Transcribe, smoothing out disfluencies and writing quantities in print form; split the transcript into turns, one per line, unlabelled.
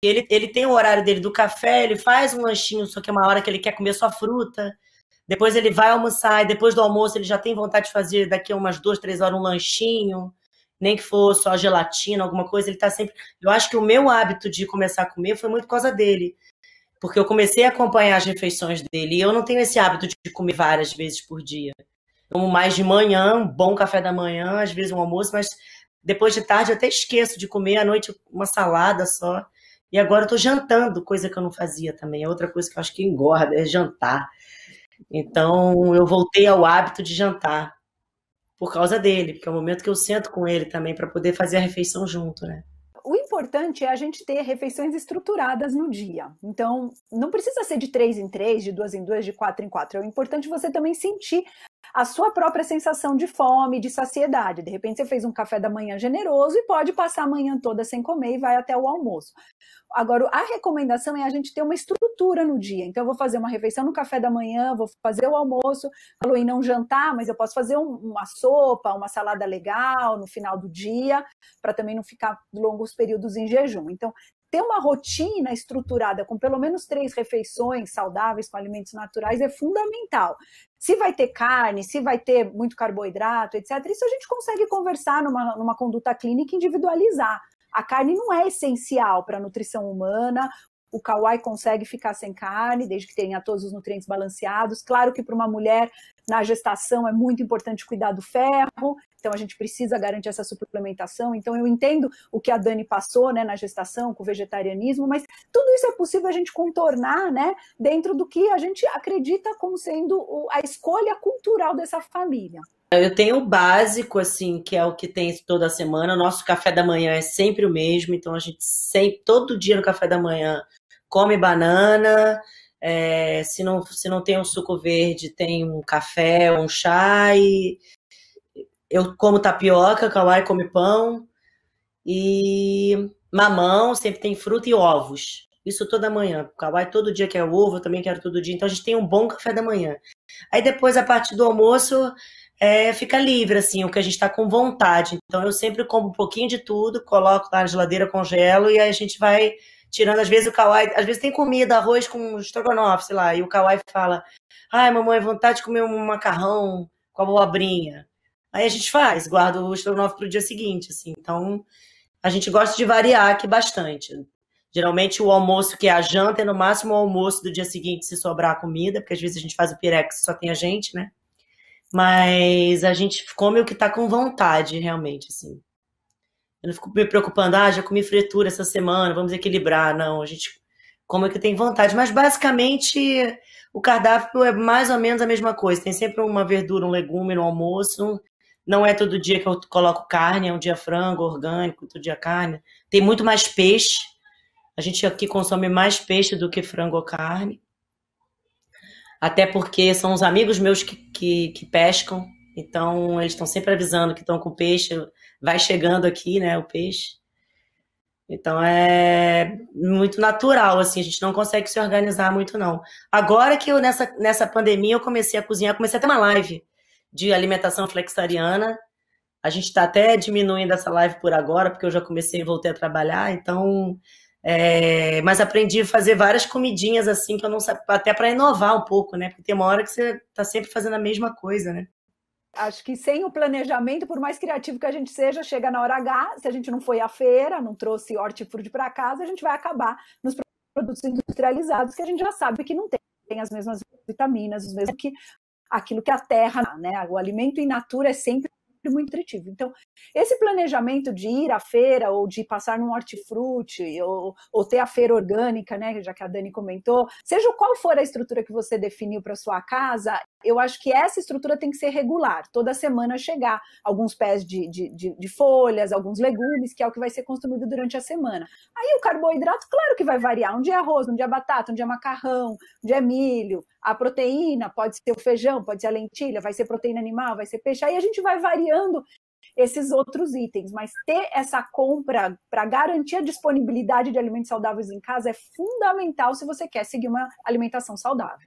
Ele tem o horário dele do café, ele faz um lanchinho, só que é uma hora que ele quer comer só fruta. Depois ele vai almoçar, e depois do almoço ele já tem vontade de fazer daqui a umas 2, 3 horas um lanchinho, nem que for só gelatina, alguma coisa, ele tá sempre. Eu acho que o meu hábito de começar a comer foi muito por causa dele. Porque eu comecei a acompanhar as refeições dele e eu não tenho esse hábito de comer várias vezes por dia. Como mais de manhã, um bom café da manhã, às vezes um almoço, mas depois de tarde eu até esqueço de comer, à noite uma salada só. E agora eu tô jantando, coisa que eu não fazia também. É outra coisa que eu acho que engorda, é jantar. Então eu voltei ao hábito de jantar por causa dele, porque é o momento que eu sento com ele também para poder fazer a refeição junto, né?
O importante é a gente ter refeições estruturadas no dia. Então, não precisa ser de 3 em 3, de 2 em 2, de 4 em 4. É importante você também sentir a sua própria sensação de fome, de saciedade. De repente você fez um café da manhã generoso e pode passar a manhã toda sem comer e vai até o almoço. Agora, a recomendação é a gente ter uma estrutura no dia. Então, eu vou fazer uma refeição no café da manhã, vou fazer o almoço, falou em não jantar, mas eu posso fazer uma sopa, uma salada legal no final do dia, para também não ficar longos períodos em jejum. Então, ter uma rotina estruturada com pelo menos 3 refeições saudáveis com alimentos naturais é fundamental. Se vai ter carne, se vai ter muito carboidrato, etc., isso a gente consegue conversar numa conduta clínica e individualizar. A carne não é essencial para a nutrição humana, o Kauai consegue ficar sem carne, desde que tenha todos os nutrientes balanceados. Claro que para uma mulher na gestação é muito importante cuidar do ferro, então a gente precisa garantir essa suplementação. Então eu entendo o que a Dani passou, né, na gestação, com o vegetarianismo, mas tudo isso é possível a gente contornar, né, dentro do que a gente acredita como sendo a escolha cultural dessa família.
Eu tenho o básico, assim, que é o que tem toda semana. Nosso café da manhã é sempre o mesmo, então a gente sempre, todo dia no café da manhã, come banana. Se não tem um suco verde, tem um café, um chá. E eu como tapioca, Kauai come pão. E mamão, sempre tem fruta e ovos. Isso toda manhã. Kauai todo dia quer ovo, eu também quero todo dia. Então a gente tem um bom café da manhã. Aí depois, a partir do almoço, fica livre, assim, o que a gente está com vontade. Então eu sempre como um pouquinho de tudo, coloco lá na geladeira, congelo, e aí a gente vai tirando. Às vezes o Kauai, às vezes tem comida, arroz com estrogonofe, sei lá, e o Kauai fala: ai, mamãe, vontade de comer um macarrão com abobrinha. Aí a gente faz, guarda o estrogonofe para o dia seguinte, assim. Então a gente gosta de variar aqui bastante. Geralmente o almoço, que é a janta, é no máximo o almoço do dia seguinte, se sobrar comida, porque às vezes a gente faz o pirex, só tem a gente, né? Mas a gente come o que tá com vontade, realmente, assim. Eu não fico me preocupando, já comi fritura essa semana, vamos equilibrar. Não, a gente come o que tem vontade. Mas basicamente o cardápio é mais ou menos a mesma coisa. Tem sempre uma verdura, um legume no almoço. Não é todo dia que eu coloco carne, é um dia frango, orgânico, outro dia carne. Tem muito mais peixe. A gente aqui consome mais peixe do que frango ou carne. Até porque são os amigos meus que pescam, então eles estão sempre avisando que estão com peixe, vai chegando aqui, né, o peixe. Então é muito natural, assim, a gente não consegue se organizar muito, não. Agora que eu, nessa pandemia, eu comecei a cozinhar, comecei a ter uma live de alimentação flexitariana. A gente está até diminuindo essa live por agora, porque eu já comecei e voltei a trabalhar, então. Mas aprendi a fazer várias comidinhas assim que eu não sabia, até para inovar um pouco, né? Porque tem uma hora que você tá sempre fazendo a mesma coisa, né?
Acho que sem o planejamento, por mais criativo que a gente seja, chega na hora H, se a gente não foi à feira, não trouxe hortifruti para casa, a gente vai acabar nos produtos industrializados que a gente já sabe que não tem as mesmas vitaminas, os mesmos que aquilo que a terra, né? O alimento in natura é sempre muito nutritivo. Então, esse planejamento de ir à feira ou de passar num hortifruti ou ter a feira orgânica, né, já que a Dani comentou, seja qual for a estrutura que você definiu para sua casa, eu acho que essa estrutura tem que ser regular. Toda semana chegar alguns pés de folhas, alguns legumes, que é o que vai ser consumido durante a semana. Aí o carboidrato, claro que vai variar. Um dia é arroz, um dia é batata, um dia é macarrão, um dia é milho. A proteína pode ser o feijão, pode ser a lentilha, vai ser proteína animal, vai ser peixe. Aí a gente vai variando esses outros itens, mas ter essa compra para garantir a disponibilidade de alimentos saudáveis em casa é fundamental se você quer seguir uma alimentação saudável.